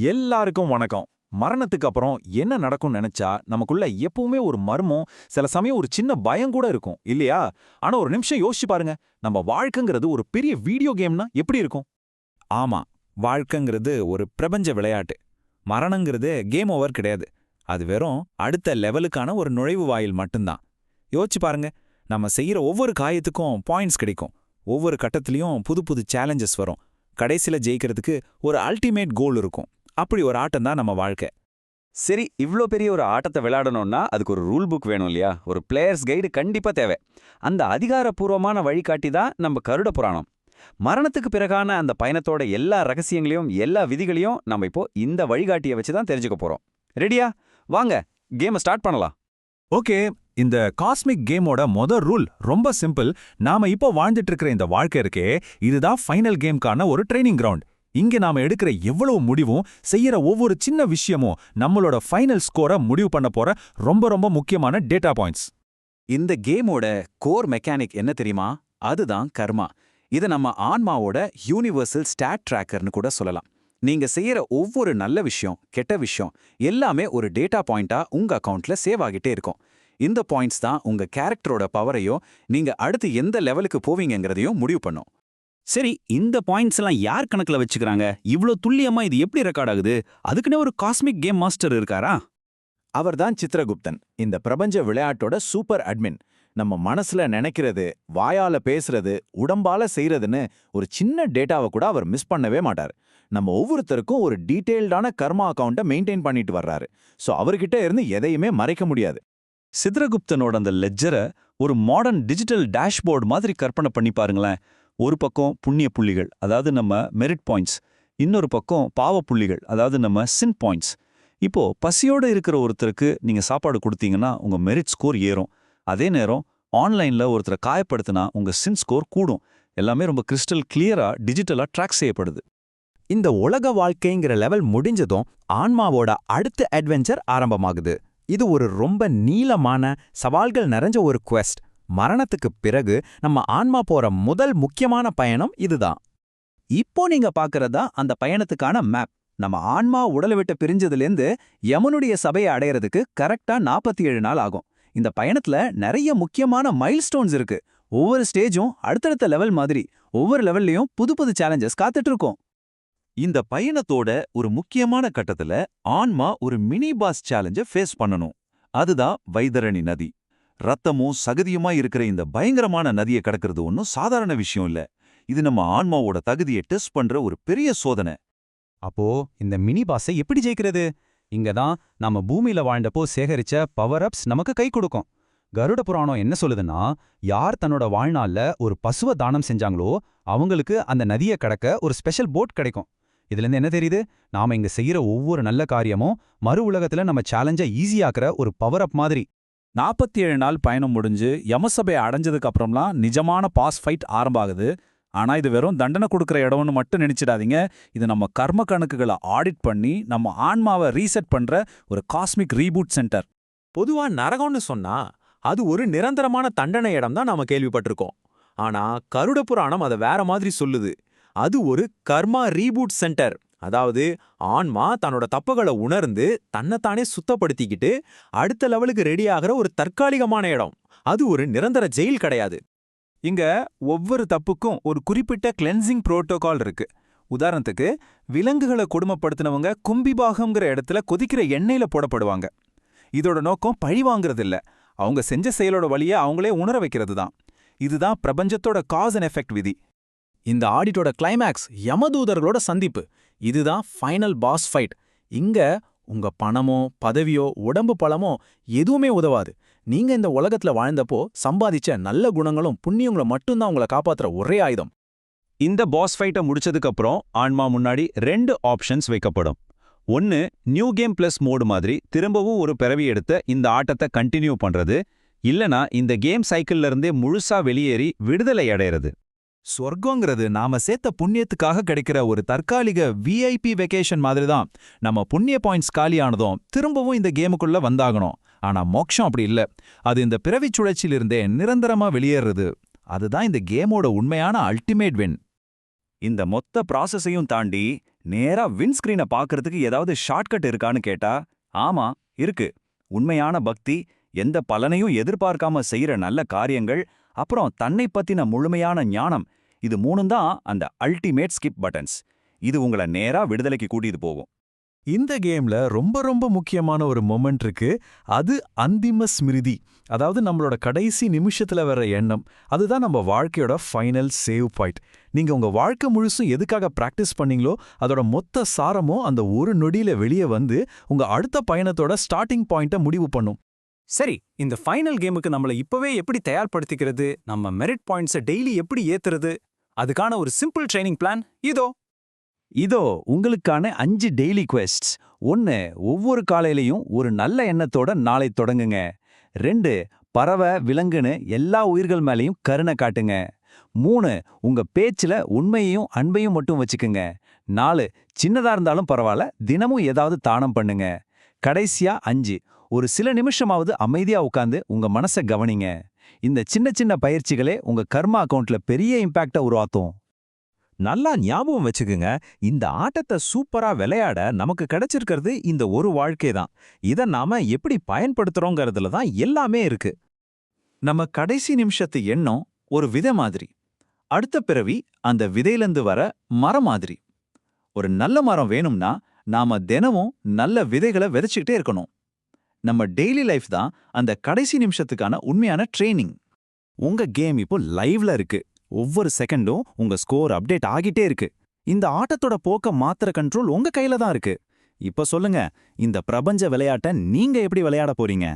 எல்லாருக்கும் வணக்கம். மரணத்துக்கு அப்புறம் என்ன நடக்கும்னு நினைச்சா நமக்குள்ள எப்பவுமே ஒரு மர்மம், சில சமயம் ஒரு சின்ன பயம் கூட இருக்கும் இல்லையா? ஆனா ஒரு நிமிஷம் யோசிச்சு பாருங்க, நம்ம வாழ்க்கைங்கிறது ஒரு பெரிய வீடியோ கேம்னா எப்படி இருக்கும்? ஆமா, வாழ்க்கைங்கிறது ஒரு பிரபஞ்ச விளையாட்டு. மரணங்கிறது கேம் ஓவர் கிடையாது. அது வெறும் அடுத்த லெவலுக்கான ஒரு நுழைவு வாயில் மட்டும்தான். யோசிச்சு பாருங்க, நம்ம செய்யற ஒவ்வொரு காயத்துக்கும் பாயிண்ட்ஸ் கிடைக்கும். ஒவ்வொரு கட்டத்திலையும் புது புது சேலஞ்சஸ் வரும். கடைசில ஜெயிக்கிறதுக்கு ஒரு அல்டிமேட் கோல் இருக்கும். அப்படி ஒரு ஆட்டம் தான் நம்ம வாழ்க்கை. சரி, இவ்ளோ பெரிய ஒரு ஆட்டத்தை விளையாடணும்னா அதுக்கு ஒரு ரூல் புக் வேணும் இல்லையா? ஒரு பிளேயர்ஸ் கைடு கண்டிப்பா தேவை. அந்த அதிகாரப்பூர்வமான வழிகாட்டி தான் நம்ம கருட புராணம். மரணத்துக்கு பிறகான அந்த பயணத்தோட எல்லா ரகசியங்களையும் எல்லா விதிகளையும் நம்ம இப்போ இந்த வழிகாட்டியை வச்சு தான் தெரிஞ்சுக்க போறோம். ரெடியா? வாங்க கேமை ஸ்டார்ட் பண்ணலாம். ஓகே, இந்த காஸ்மிக் கேமோட ரூல் ரொம்ப சிம்பிள். நாம இப்போ வாழ்ந்துட்டு இருக்கிற இந்த வாழ்க்கை இருக்கே, இதுதான் ஃபைனல் கேம்க்கான ஒரு ட்ரைனிங் கிரவுண்ட். இங்க நாம எடுக்கிற எவ்வளவு முடிவும், செய்யற ஒவ்வொரு சின்ன விஷயமும் நம்மளோட ஃபைனல் ஸ்கோரை முடிவு பண்ண போற ரொம்ப ரொம்ப முக்கியமான டேட்டா பாயிண்ட்ஸ். இந்த கேமோட கோர் மெக்கானிக் என்ன தெரியுமா? அதுதான் கர்மா. இதை நம்ம ஆன்மாவோட யூனிவர்சல் ஸ்டாட் ட்ராக்கர்னு கூட சொல்லலாம். நீங்க செய்யற ஒவ்வொரு நல்ல விஷயம், கெட்ட விஷயம் எல்லாமே ஒரு டேட்டா பாயிண்டா உங்க அக்கவுண்ட்ல சேவ் ஆகிட்டே இருக்கும். இந்த பாயிண்ட்ஸ் தான் உங்க கேரக்டரோட பவரையும் நீங்க அடுத்து எந்த லெவலுக்கு போவீங்கங்கிறதையும் முடிவு பண்ணும். சரி, இந்த பாயிண்ட்ஸ் எல்லாம் யார் கணக்குல வச்சுக்கிறாங்க? இவ்ளோ துல்லியமா இது எப்படி ரெக்கார்ட் ஆகுது? அதுக்குன்னே ஒரு காஸ்மிக் கேம் மாஸ்டர் இருக்காரா? அவர்தான் சித்ரகுப்தன், இந்த பிரபஞ்ச விளையாட்டோட சூப்பர் அட்மின். நம்ம மனசுல நினைக்கிறது, வாயால பேசுறது, உடம்பால செய்யறதுன்னு ஒரு சின்ன டேட்டாவை கூட அவர் மிஸ் பண்ணவே மாட்டார். நம்ம ஒவ்வொருத்தருக்கும் ஒரு டீடைல்டான கர்மா அக்கவுண்ட்டை மெயின்டைன் பண்ணிட்டு வர்றாரு. சோ அவர்கிட்ட இருந்து எதையுமே மறைக்க முடியாது. சித்ரகுப்தனோட அந்த லெட்ஜரை ஒரு மாடர்ன் டிஜிட்டல் டேஷ்போர்டு மாதிரி கற்பனை பண்ணி பாருங்களேன். ஒரு பக்கம் புண்ணிய புள்ளிகள், அதாவது நம்ம மெரிட் பாயிண்ட்ஸ். இன்னொரு பக்கம் பாவ புள்ளிகள், அதாவது நம்ம சின் பாயிண்ட்ஸ். இப்போ பசியோட இருக்கிற ஒருத்தருக்கு நீங்க சாப்பாடு கொடுத்தீங்கன்னா உங்க மெரிட் ஸ்கோர் ஏறும். அதே நேரம் ஆன்லைன்ல ஒருத்தரை காயப்படுத்தினா உங்க சின் ஸ்கோர் கூடும். எல்லாமே ரொம்ப கிறிஸ்டல் கிளியரா டிஜிட்டலா ட்ராக் செய்யப்படுது. இந்த உலக வாழ்க்கைங்கிற லெவல் முடிஞ்சதும் ஆன்மாவோட அடுத்த அட்வென்ச்சர் ஆரம்பமாகுது. இது ஒரு ரொம்ப நீளமான சவால்கள் நிறைஞ்ச ஒரு குவெஸ்ட். மரணத்துக்கு பிறகு நம்ம ஆன்மா போற முதல் முக்கியமான பயணம் இதுதான். இப்போ நீங்க பாக்குறதா அந்த பயணத்துக்கான மேப். நம்ம ஆன்மா உடலை விட்டு பிரிஞ்சதுலேருந்து யமனுடைய சபையை அடையறதுக்கு கரெக்டா 47 நாள் ஆகும். இந்த பயணத்துல நிறைய முக்கியமான மைல்ஸ்டோன்ஸ் இருக்கு. ஒவ்வொரு ஸ்டேஜும் அடுத்தடுத்த லெவல் மாதிரி. ஒவ்வொரு லெவல்லையும் புது புது சேலஞ்சஸ் காத்துட்டு இருக்கும். இந்த பயணத்தோட ஒரு முக்கியமான கட்டத்துல ஆன்மா ஒரு மினி பாஸ் சேலஞ்சை ஃபேஸ் பண்ணணும். அதுதான் வைதரணி நதி. ரத்தமும் சகதியுமா இருக்கிற இந்த பயங்கரமான நதியை கடக்கிறது ஒன்றும் சாதாரண விஷயம் இல்ல. இது நம்ம ஆன்மாவோட தகுதியை டெஸ்ட் பண்ற ஒரு பெரிய சோதனை. அப்போ இந்த மினி பாஸை எப்படி ஜெயிக்கிறது? இங்கதான் நாம பூமியில வாழ்ந்தப்போ சேகரிச்ச பவர் அப்ஸ் நமக்கு கை கொடுக்கும். கருட புராணம் என்ன சொல்லுதுன்னா, யார் தன்னோட வாழ்நாள்ல ஒரு பசுவை தானம் செஞ்சாங்களோ அவங்களுக்கு அந்த நதியை கடக்க ஒரு ஸ்பெஷல் போட் கிடைக்கும். இதுல இருந்து என்ன தெரியுது? நாம இங்க செய்யற ஒவ்வொரு நல்ல காரியமும் மறு உலகத்துல நம்ம சேலஞ்சை ஈஸியாக்குற ஒரு பவர் அப் மாதிரி. 47 நாள் பயணம் முடிஞ்சு யமசபை அடைஞ்சதுக்கு அப்புறம்லாம் நிஜமான பாஸ் ஃபைட் ஆரம்பாகுது. ஆனா இது வெறும் தண்டனை கொடுக்குற இடம்னு மட்டும் நினைச்சிடாதீங்க. இது நம்ம கர்ம கணக்குகளை ஆடிட் பண்ணி நம்ம ஆன்மாவை ரீசெட் பண்ற ஒரு காஸ்மிக் ரீபூட் சென்டர். பொதுவா நரகம்னு சொன்னா அது ஒரு நிரந்தரமான தண்டனை இடம் தான் நாம கேள்விப்பட்டிருக்கோம். ஆனா கருட புராணம் அதை வேற மாதிரி சொல்லுது. அது ஒரு கர்மா ரீபூட் சென்டர். அதாவது ஆன்மா தன்னோட தப்புகளை உணர்ந்து தன்னைத்தானே சுத்தப்படுத்திக்கிட்டு அடுத்த லெவலுக்கு ரெடி ஆகிற ஒரு தற்காலிகமான இடம். அது ஒரு நிரந்தர ஜெயில் கிடையாது. இங்க ஒவ்வொரு தப்புக்கும் ஒரு குறிப்பிட்ட கிளென்சிங் புரோட்டோகால் இருக்கு. உதாரணத்துக்கு, விலங்குகளை கொடுமைப்படுத்தினவங்க கும்பிபாகம்ங்கிற இடத்துல கொதிக்கிற எண்ணெயில போடப்படுவாங்க. இதோட நோக்கம் பழி வாங்குறது இல்ல, அவங்க செஞ்ச செயலோட வழியை அவங்களே உணர வைக்கிறது தான். இதுதான் பிரபஞ்சத்தோட காஸ் அண்ட் எஃபெக்ட் விதி. இந்த ஆடிட்டோட கிளைமேக்ஸ் யமதூதர்களோட சந்திப்பு. இதுதான் ஃபைனல் பாஸ் ஃபைட். இங்க உங்க பணமோ பதவியோ உடம்பு பலமோ எதுவுமே உதவாது. நீங்க இந்த உலகத்துல வாழ்ந்தப்போ சம்பாதிச்ச நல்ல குணங்களும் புண்ணியங்களும் மட்டும்தான் உங்களை காப்பாத்துற ஒரே ஆயுதம். இந்த பாஸ் ஃபைட்டை முடிச்சதுக்கு அப்புறம் ஆன்மா முன்னாடி 2 ஆப்ஷன்ஸ் வைக்கப்படும். ஒன்னு, நியூ கேம் பிளஸ் மோடு மாதிரி திரும்பவும் ஒரு பிறவி எடுத்த இந்த ஆட்டத்தை கண்டினியூ பண்றது. இல்லனா இந்த கேம் சைக்கிள்ல இருந்தே முழுசா வெளியேறி விடுதலை அடையிறது. சொர்க்கங்கிறது நாம சேர்த்த புண்ணியத்துக்காக கிடைக்கிற ஒரு தற்காலிக விஐபி வெக்கேஷன் மாதிரி தான். நம்ம புண்ணிய பாயிண்ட்ஸ் காலியானதும் திரும்பவும் இந்த கேமுக்குள்ள வந்தாகணும். ஆனா மோட்சம் அப்படி இல்ல. அது இந்த பிறவிச் சுழற்சியிலிருந்தே நிரந்தரமா வெளியேறது. அதுதான் இந்த கேமோட உண்மையான அல்டிமேட் வின். இந்த மொத்த ப்ராசஸையும் தாண்டி நேரா விண்ஸ்கிரீனை பார்க்கறதுக்கு ஏதாவது ஷார்ட்கட் இருக்கான்னு கேட்டா ஆமா இருக்கு. உண்மையான பக்தி, எந்த பலனையும் எதிர்பார்க்காம செய்யற நல்ல காரியங்கள், அப்புறம் தன்னை பத்தின முழுமையான ஞானம், இது மூணும் தான் அந்த அல்டிமேட் ஸ்கிப் பட்டன்ஸ். இது உங்களை நேரா விடுதலைக்கு கூட்டிட்டு போகும். இந்த கேம்ல ரொம்ப ரொம்ப முக்கியமான ஒரு மொமெண்ட் இருக்கு. அது அந்திம ஸ்மிருதி. அதாவது நம்மளோட கடைசி நிமிஷத்துல வர எண்ணம். அதுதான் நம்ம வாழ்க்கையோட ஃபைனல் சேவ் பாயிண்ட். நீங்க உங்க வாழ்க்கை முழுசும் எதுக்காக பிராக்டிஸ் பண்ணீங்களோ அதோட மொத்த சாரமும் அந்த ஒரு நொடியில வெளியே வந்து உங்க அடுத்த பயணத்தோட ஸ்டார்டிங் பாயிண்ட்டை முடிவு பண்ணும். சரி, இந்த ஃபைனல் கேமுக்கு நம்மள இப்பவே எப்படி தயார்படுத்திக்கிறது, நம்ம மெரிட் பாயிண்ட்ஸை டெய்லி எப்படி ஏத்துறது, அதுக்கான ஒரு சிம்பிள் ட்ரைனிங் பிளான் இதோ உங்களுக்கான 5 டெய்லி குவெஸ்ட்ஸ். 1. ஒவ்வொரு காலையிலையும் ஒரு நல்ல எண்ணத்தோட நாளை தொடங்குங்க. 2. பறவை, விலங்குன்னு எல்லா உயிர்கள் மேலேயும் கருணை காட்டுங்க. 3. உங்க பேச்சுல உண்மையையும் அன்பையும் மட்டும் வச்சுக்குங்க. 4. சின்னதா இருந்தாலும் பரவாயில்ல, தினமும் ஏதாவது தானம் பண்ணுங்க. கடைசியா 5. ஒரு சில நிமிஷமாவது அமைதியா உட்காந்து உங்க மனசை கவனிங்க. இந்த சின்ன சின்ன பயிற்சிகளே உங்க கர்மா அக்கவுண்ட்ல பெரிய இம்பாக்டை உருவாக்கும். நல்லா ஞாபகம் வச்சுக்குங்க, இந்த ஆட்டத்தை சூப்பரா விளையாட நமக்கு கிடைச்சிருக்கிறது இந்த ஒரு வாழ்க்கை தான். இதை நாம எப்படி பயன்படுத்துறோங்கிறதுல தான் எல்லாமே இருக்கு. நம்ம கடைசி நிமிஷத்து எண்ணம் ஒரு விதை மாதிரி. அடுத்த பிறவி அந்த விதையிலிருந்து வர மரம் மாதிரி. ஒரு நல்ல மரம் வேணும்னா நாம தினமும் நல்ல விதைகளை விதைச்சுக்கிட்டே இருக்கணும். நம்ம டெய்லி லைஃப் தான் அந்த கடைசி நிமிஷத்துக்கான உண்மையான ட்ரெய்னிங். உங்க கேம் இப்போ லைவ்ல இருக்கு. ஒவ்வொரு செகண்டும் உங்க ஸ்கோர் அப்டேட் ஆகிட்டே இருக்கு. இந்த ஆட்டத்தோட போக்க மாத்திர கண்ட்ரோல் உங்க கையில தான் இருக்கு. இப்ப சொல்லுங்க, இந்த பிரபஞ்ச விளையாட்டை நீங்க எப்படி விளையாட போறீங்க?